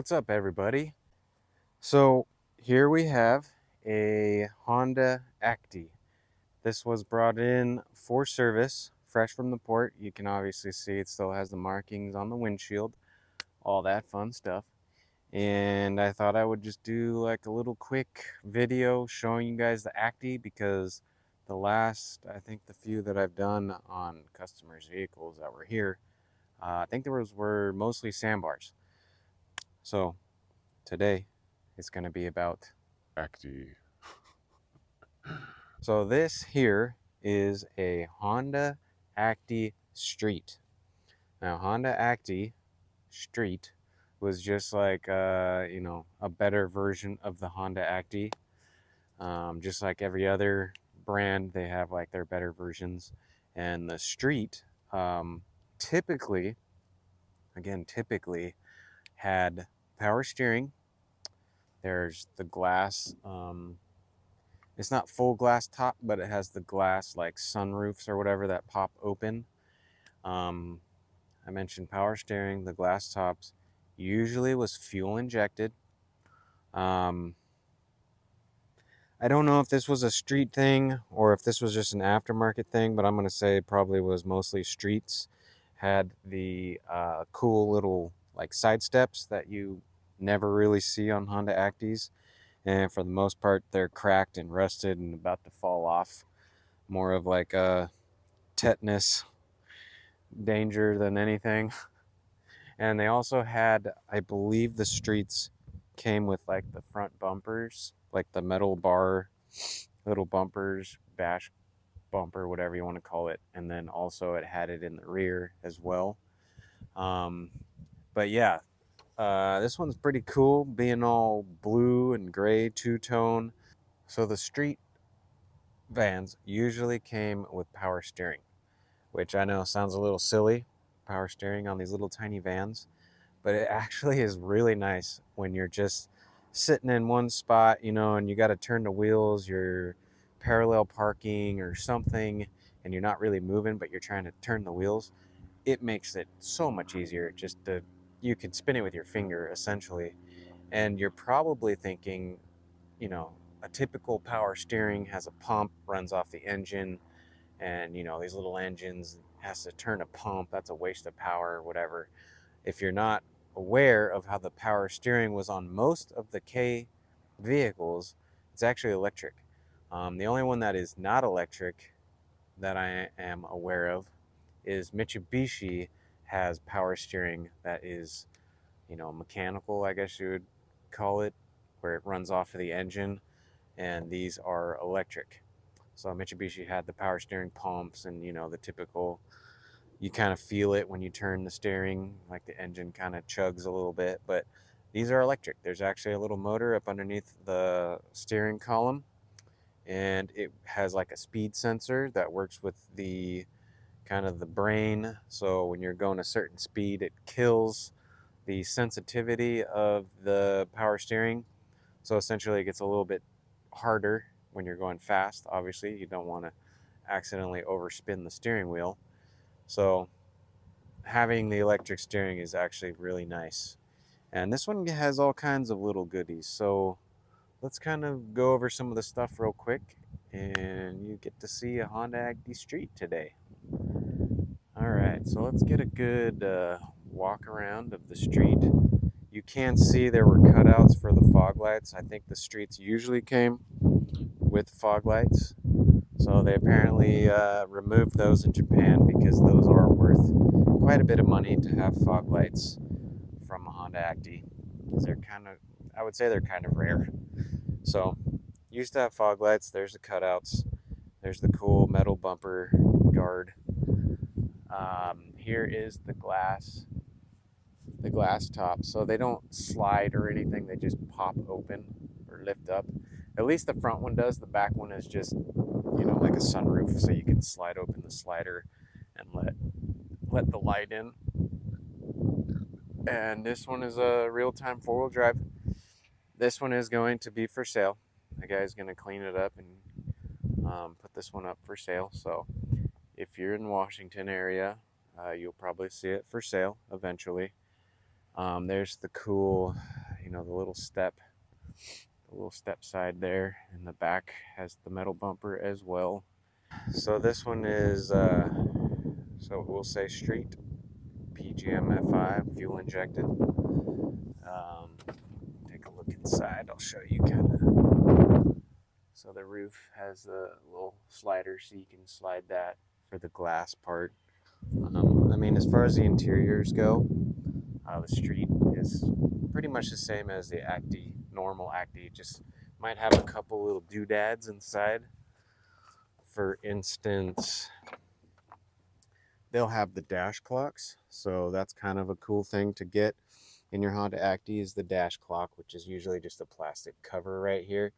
What's up, everybody? So here we have a Honda Acti. This was brought in for service, fresh from the port. You can obviously see it still has the markings on the windshield, all that fun stuff. And I thought I would just do like a little quick video showing you guys the Acti because I think the few that I've done on customers' vehicles that were here, I think were mostly sandbars. So today it's going to be about Acty. So this here is a Honda Acti Street. Now Honda Acti Street was just like a better version of the Honda Acti. Just like every other brand, they have like their better versions. And the Street typically, typically had power steering. There's the glass. It's not full glass top, but it has the glass like sunroofs or whatever that pop open. Um, I mentioned power steering, the glass tops. Usually was fuel injected. Um, I don't know if this was a street thing or if this was just an aftermarket thing, but I'm going to say it probably was mostly streets. Had the cool little like side steps that you never really see on Honda Actis. And for the most part, they're cracked and rusted and about to fall off. More of like a tetanus danger than anything. And they also had, I believe the Streets came with like the front bumpers, like the metal bar, little bumpers, bash bumper, whatever you want to call it. And then also it had it in the rear as well. Um, but yeah, this one's pretty cool, being all blue and gray two-tone. So the Street vans usually came with power steering, which I know sounds a little silly, power steering on these little tiny vans, but it actually is really nice when you're just sitting in one spot, and you got to turn the wheels, you're parallel parking or something, and you're not really moving, but you're trying to turn the wheels. It makes it so much easier you can spin it with your finger essentially. And you're probably thinking, you know, a typical power steering has a pump, runs off the engine, and these little engines has to turn a pump. That's a waste of power or whatever. If you're not aware of how the power steering was on most of the K vehicles, it's actually electric. The only one that is not electric that I am aware of is Mitsubishi has power steering that is, mechanical, I guess you would call it, where it runs off of the engine, and these are electric. So Mitsubishi had the power steering pumps and the typical, you kind of feel it when you turn the steering, like the engine kind of chugs a little bit, but these are electric. There's actually a little motor up underneath the steering column, and it has like a speed sensor that works with the kind of the brain. So when you're going a certain speed, it kills the sensitivity of the power steering. So essentially it gets a little bit harder when you're going fast. Obviously, you don't want to accidentally overspin the steering wheel. So having the electric steering is actually really nice. And this one has all kinds of little goodies. So let's kind of go over some of the stuff real quick, and you get to see a Honda Acti Street today. All right, so let's get a good walk around of the street. You can see there were cutouts for the fog lights. I think the Streets usually came with fog lights. So they apparently removed those in Japan because those are worth quite a bit of money to have fog lights from a Honda Acti. Because I would say they're kind of rare. So used to have fog lights. There's the cutouts. There's the cool metal bumper guard. Here is the glass top. So they don't slide or anything. They just pop open or lift up. At least the front one does. The back one is just, like a sunroof. So you can slide open the slider and let the light in. And this one is a real-time four-wheel drive. This one is going to be for sale. The guy's going to clean it up and put this one up for sale. So if you're in Washington area, you'll probably see it for sale eventually. There's the cool, the little step side there, and the back has the metal bumper as well. So this one is, so we'll say street, PGM F5, fuel injected. Take a look inside. I'll show you kind of. So the roof has a little slider, so you can slide that for the glass part. I mean, as far as the interiors go, the street is pretty much the same as the Acti, normal Acti. Just might have a couple little doodads inside. For instance, they'll have the dash clocks, so that's kind of a cool thing to get in your Honda Acti is the dash clock, which is usually just a plastic cover right here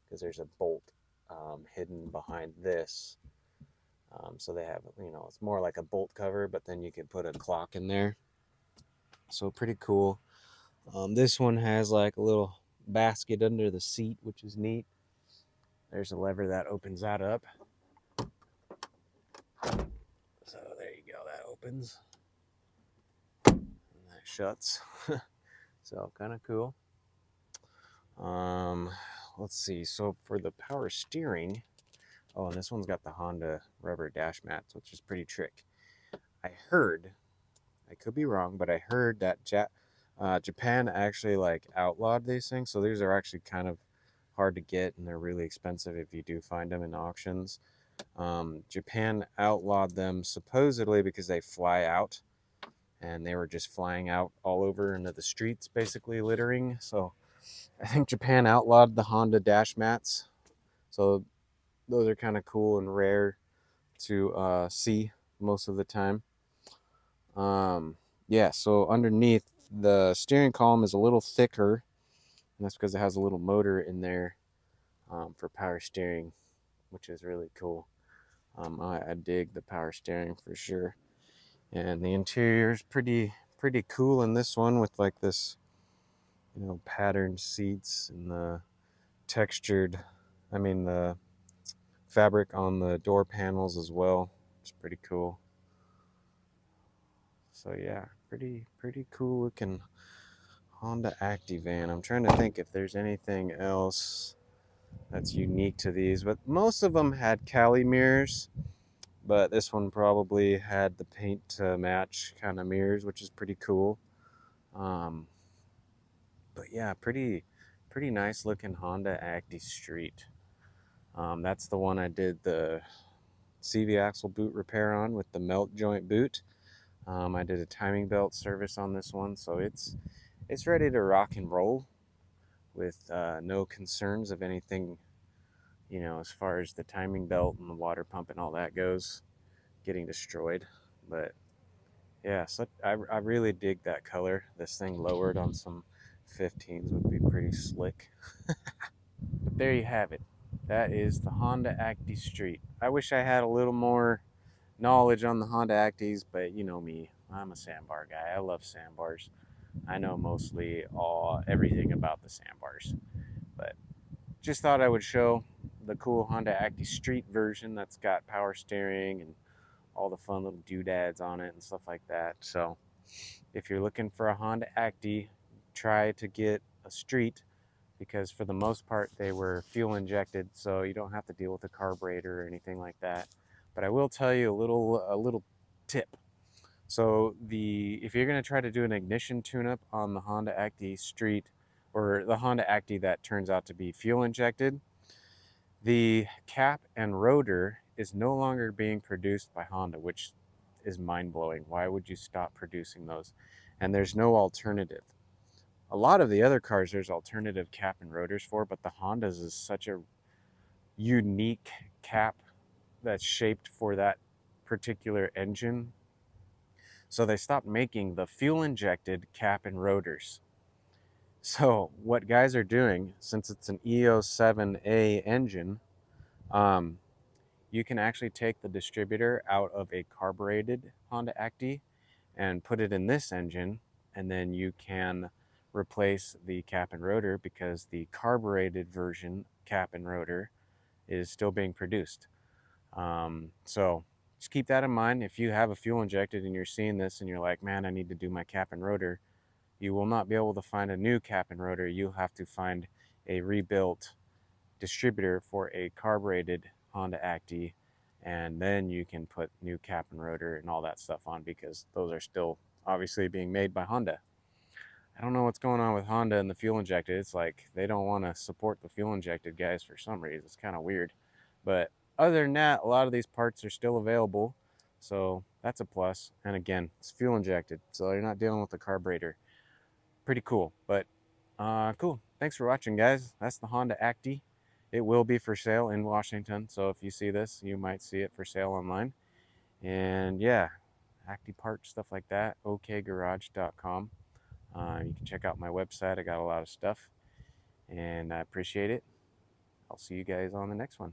because there's a bolt hidden behind this. So they have, it's more like a bolt cover, but then you can put a clock in there. So pretty cool. This one has like a little basket under the seat, which is neat. There's a lever that opens that up. So there you go, that opens. And that shuts. So kind of cool. Let's see. So for the power steering, oh, and this one's got the Honda rubber dash mats, which is pretty trick. I heard, I could be wrong, but I heard that Japan actually like outlawed these things. So these are actually kind of hard to get, and they're really expensive if you do find them in auctions. Japan outlawed them supposedly because they fly out, and they were just flying out all over into the streets, basically littering. So I think Japan outlawed the Honda dash mats. So those are kind of cool and rare to see most of the time. Yeah, so underneath the steering column is a little thicker, and that's because it has a little motor in there for power steering, which is really cool. I dig the power steering for sure, and the interior is pretty cool in this one with like this, patterned seats and the textured, the fabric on the door panels as well. It's pretty cool. So yeah, pretty cool looking Honda Acti van. I'm trying to think if there's anything else that's unique to these, but most of them had Cali mirrors, but this one probably had the paint to match kind of mirrors, which is pretty cool. Um, but yeah, pretty nice looking Honda Acti Street. That's the one I did the CV axle boot repair on with the melt joint boot. I did a timing belt service on this one, so it's ready to rock and roll with no concerns of anything, as far as the timing belt and the water pump and all that goes, getting destroyed. But yeah, so I really dig that color. This thing lowered on some 15s would be pretty slick. But there you have it. That is the Honda Acti Street. I wish I had a little more knowledge on the Honda Actis, but you know me, I'm a sandbar guy. I love sandbars. I know mostly everything about the sandbars, but just thought I would show the cool Honda Acti Street version that's got power steering and all the fun little doodads on it and stuff like that. So if you're looking for a Honda Acti, try to get a Street because for the most part they were fuel injected, so you don't have to deal with a carburetor or anything like that. But I will tell you a little tip. So if you're going to try to do an ignition tune-up on the Honda Acti Street or the Honda Acti that turns out to be fuel injected, the cap and rotor is no longer being produced by Honda, which is mind-blowing. Why would you stop producing those? And there's no alternative. A lot of the other cars there's alternative cap and rotors for, but the Hondas is such a unique cap that's shaped for that particular engine. So they stopped making the fuel injected cap and rotors. So what guys are doing, since it's an EO7A engine, you can actually take the distributor out of a carbureted Honda Acti and put it in this engine, and then you can replace the cap and rotor because the carbureted version cap and rotor is still being produced. So just keep that in mind. If you have a fuel injected and you're seeing this and you're like, man, I need to do my cap and rotor, you will not be able to find a new cap and rotor. You'll have to find a rebuilt distributor for a carbureted Honda Acti, and then you can put new cap and rotor and all that stuff on, because those are still obviously being made by Honda. I don't know what's going on with Honda and the fuel injected. It's like they don't want to support the fuel injected guys for some reason. It's kind of weird. But other than that, a lot of these parts are still available. So that's a plus. And again, it's fuel injected. So you're not dealing with the carburetor. Pretty cool. But cool. Thanks for watching, guys. That's the Honda Acti. It will be for sale in Washington. So if you see this, you might see it for sale online. And yeah, Acti parts, stuff like that. okgarage.com. You can check out my website. I got a lot of stuff, and I appreciate it. I'll see you guys on the next one.